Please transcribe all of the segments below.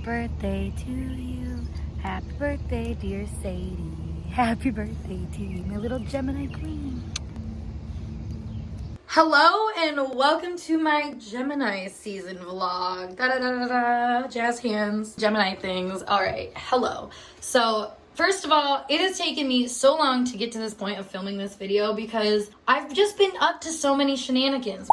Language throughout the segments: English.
birthday to you. Happy birthday, dear Sadie. Happy birthday to you, my little Gemini queen. Hello and welcome to my Gemini season vlog. Da da da da da. Jazz hands. Gemini things. Alright, hello. So, first of all, it has taken me so long to get to this point of filming this video because I've just been up to so many shenanigans.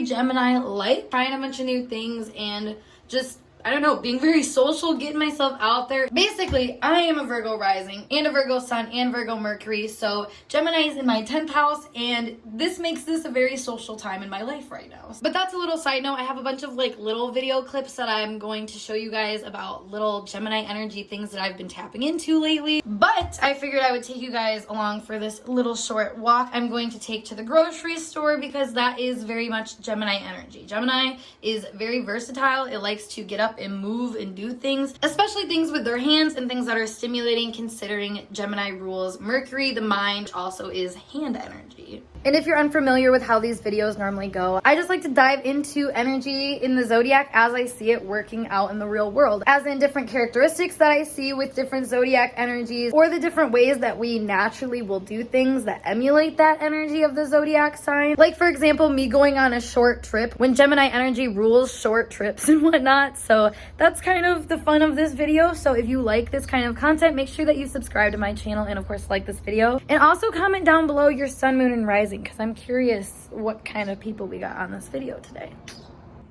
Gemini life, trying a bunch of new things and just, I don't know, being very social, getting myself out there. Basically, I am a Virgo rising and a Virgo sun and Virgo Mercury, so Gemini is in my 10th house and this makes this a very social time in my life right now. But that's a little side note. I have a bunch of like little video clips that I'm going to show you guys about little Gemini energy things that I've been tapping into lately. But I figured I would take you guys along for this little short walk I'm going to take to the grocery store because that is very much Gemini energy. Gemini is very versatile. It likes to get up and move and do things, especially things with their hands and things that are stimulating, considering Gemini rules Mercury, the mind, which also is hand energy. And if you're unfamiliar with how these videos normally go, I just like to dive into energy in the zodiac as I see it working out in the real world, as in different characteristics that I see with different zodiac energies, or the different ways that we naturally will do things that emulate that energy of the zodiac sign. Like, for example, me going on a short trip when Gemini energy rules short trips and whatnot. So that's kind of the fun of this video. So if you like this kind of content, make sure that you subscribe to my channel and of course like this video. And also comment down below your sun, moon, and rising, because I'm curious what kind of people we got on this video today.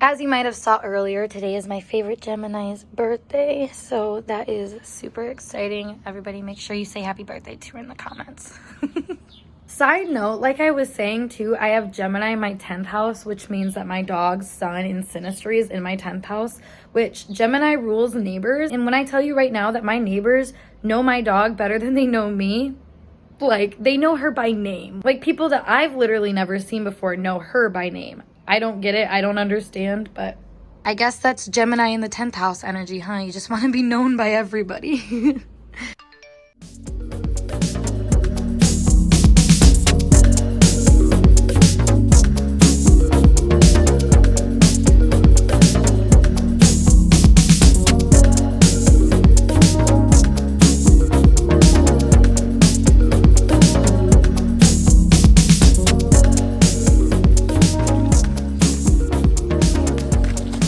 As you might have saw earlier, today is my favorite Gemini's birthday, so that is super exciting. Everybody make sure you say happy birthday to her in the comments. Side note, like I was saying too, I have Gemini in my 10th house, which means that my dog's sun in Sinistry is in my 10th house, which Gemini rules neighbors. And when I tell you right now that my neighbors know my dog better than they know me, like, they know her by name. Like, people that I've literally never seen before know her by name. I don't get it. I don't understand, but I guess that's Gemini in the 10th house energy, huh? You just want to be known by everybody.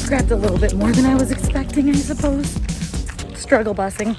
Grabbed a little bit more than I was expecting, I suppose. Struggle busing.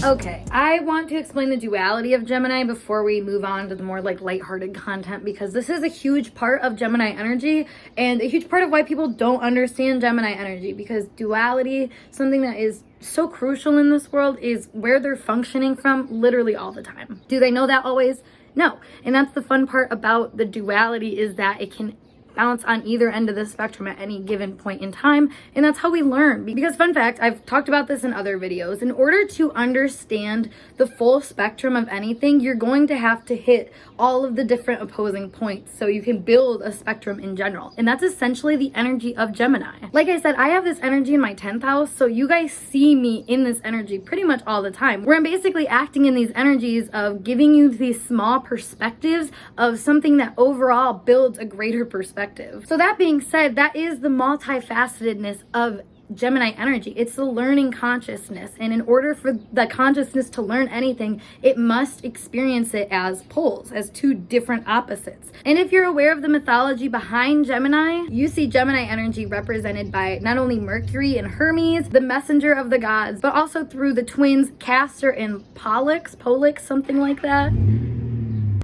Okay, I want to explain the duality of Gemini before we move on to the more like lighthearted content, because this is a huge part of Gemini energy and a huge part of why people don't understand Gemini energy, because duality, something that is so crucial in this world, is where they're functioning from literally all the time. Do they know that always? No. And that's the fun part about the duality, is that it can bounce on either end of the spectrum at any given point in time, and that's how we learn. Because fun fact, I've talked about this in other videos, in order to understand the full spectrum of anything, you're going to have to hit all of the different opposing points so you can build a spectrum in general, and that's essentially the energy of Gemini. Like I said, I have this energy in my 10th house, so you guys see me in this energy pretty much all the time, where I'm basically acting in these energies of giving you these small perspectives of something that overall builds a greater perspective. So that being said, that is the multifacetedness of Gemini energy. It's the learning consciousness. And in order for the consciousness to learn anything, it must experience it as poles, as two different opposites. And if you're aware of the mythology behind Gemini, you see Gemini energy represented by not only Mercury and Hermes, the messenger of the gods, but also through the twins Castor and Pollux, something like that.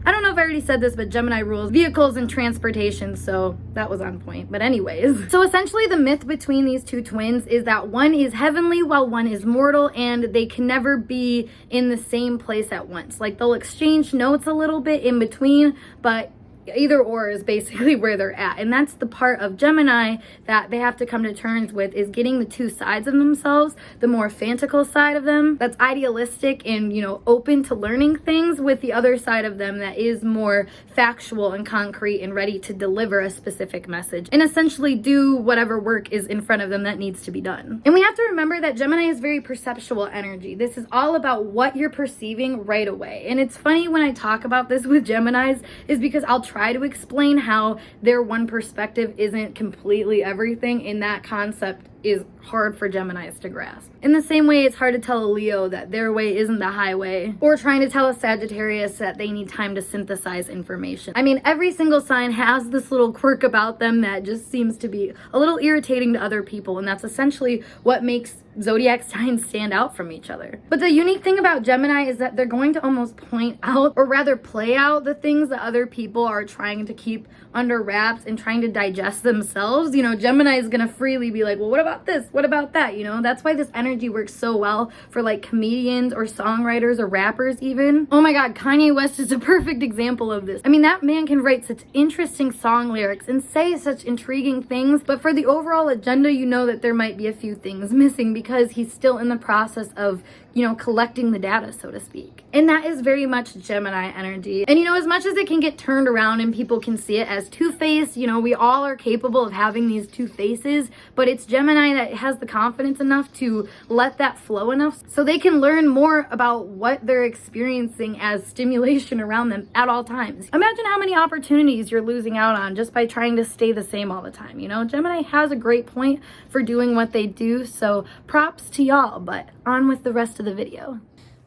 I don't know if I already said this, but Gemini rules vehicles and transportation, so that was on point. But anyways, so essentially the myth between these two twins is that one is heavenly while one is mortal, and they can never be in the same place at once. Like, they'll exchange notes a little bit in between, but either or is basically where they're at. And that's the part of Gemini that they have to come to terms with, is getting the two sides of themselves, the more fantastical side of them that's idealistic and, you know, open to learning things, with the other side of them that is more factual and concrete and ready to deliver a specific message and essentially do whatever work is in front of them that needs to be done. And we have to remember that Gemini is very perceptual energy. This is all about what you're perceiving right away. And it's funny when I talk about this with Geminis, is because I'll try to explain how their one perspective isn't completely everything, and that concept is hard for Geminis to grasp. In the same way, it's hard to tell a Leo that their way isn't the highway, or trying to tell a Sagittarius that they need time to synthesize information. I mean, every single sign has this little quirk about them that just seems to be a little irritating to other people, and that's essentially what makes zodiac signs stand out from each other. But the unique thing about Gemini is that they're going to almost point out, or rather play out, the things that other people are trying to keep under wraps and trying to digest themselves. You know, Gemini is gonna freely be like, well, what about this? What about that? You know, that's why this energy works so well for like comedians or songwriters or rappers even. Oh my God, Kanye West is a perfect example of this. I mean, that man can write such interesting song lyrics and say such intriguing things, but for the overall agenda, you know that there might be a few things missing because he's still in the process of, you know, collecting the data, so to speak. And that is very much Gemini energy. And you know, as much as it can get turned around and people can see it as two-faced, you know, we all are capable of having these two faces, but it's Gemini that has the confidence enough to let that flow enough so they can learn more about what they're experiencing as stimulation around them at all times. Imagine how many opportunities you're losing out on just by trying to stay the same all the time. You know, Gemini has a great point for doing what they do, so props to y'all, but on with the rest of the video.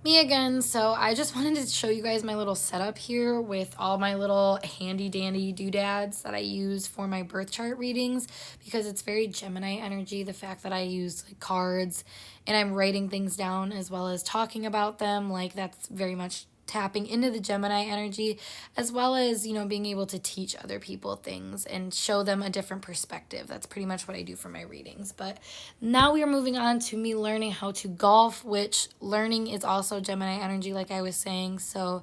Me again. So I just wanted to show you guys my little setup here with all my little handy dandy doodads that I use for my birth chart readings, because it's very Gemini energy, the fact that I use like cards and I'm writing things down as well as talking about them. Like, that's very much tapping into the Gemini energy, as well as, you know, being able to teach other people things and show them a different perspective. That's pretty much what I do for my readings. But now we are moving on to me learning how to golf, which learning is also Gemini energy, like I was saying. So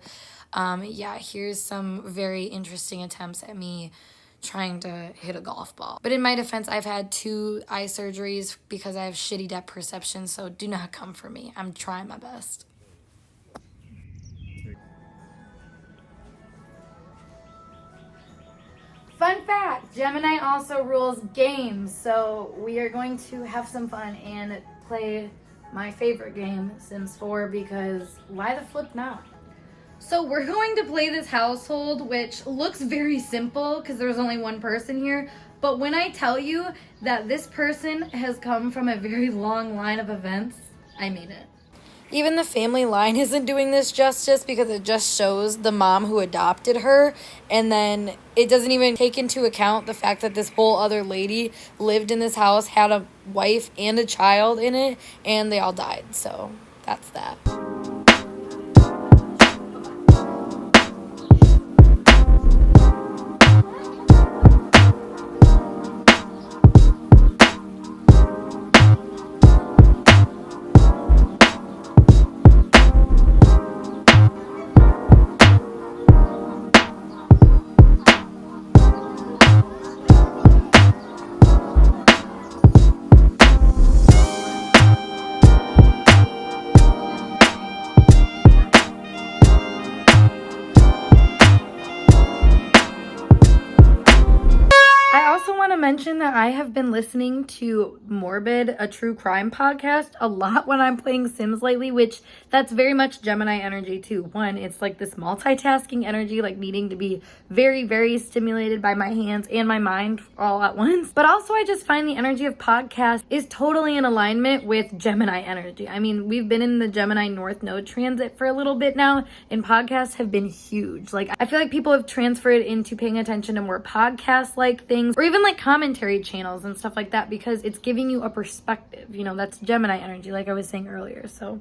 yeah, here's some very interesting attempts at me trying to hit a golf ball. But in my defense, I've had 2 eye surgeries because I have shitty depth perception, so do not come for me. I'm trying my best. Fun fact, Gemini also rules games, so we are going to have some fun and play my favorite game, Sims 4, because why the flip not? So we're going to play this household, which looks very simple because there's only one person here, but when I tell you that this person has come from a very long line of events, I mean it. Even the family line isn't doing this justice because it just shows the mom who adopted her, and then it doesn't even take into account the fact that this whole other lady lived in this house, had a wife and a child in it, and they all died. So that's that. I have been listening to Morbid, a true crime podcast, a lot when I'm playing Sims lately, which that's very much Gemini energy too. One, it's like this multitasking energy, like needing to be very, very stimulated by my hands and my mind all at once. But also I just find the energy of podcast is totally in alignment with Gemini energy. I mean, we've been in the Gemini North Node transit for a little bit now, and podcasts have been huge. Like, I feel like people have transferred into paying attention to more podcast-like things, or even like commentary channels and stuff like that, because it's giving you a perspective. You know, that's Gemini energy, like I was saying earlier. So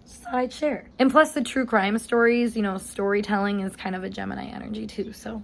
just thought I'd share. And plus the true crime stories, you know, storytelling is kind of a Gemini energy too. So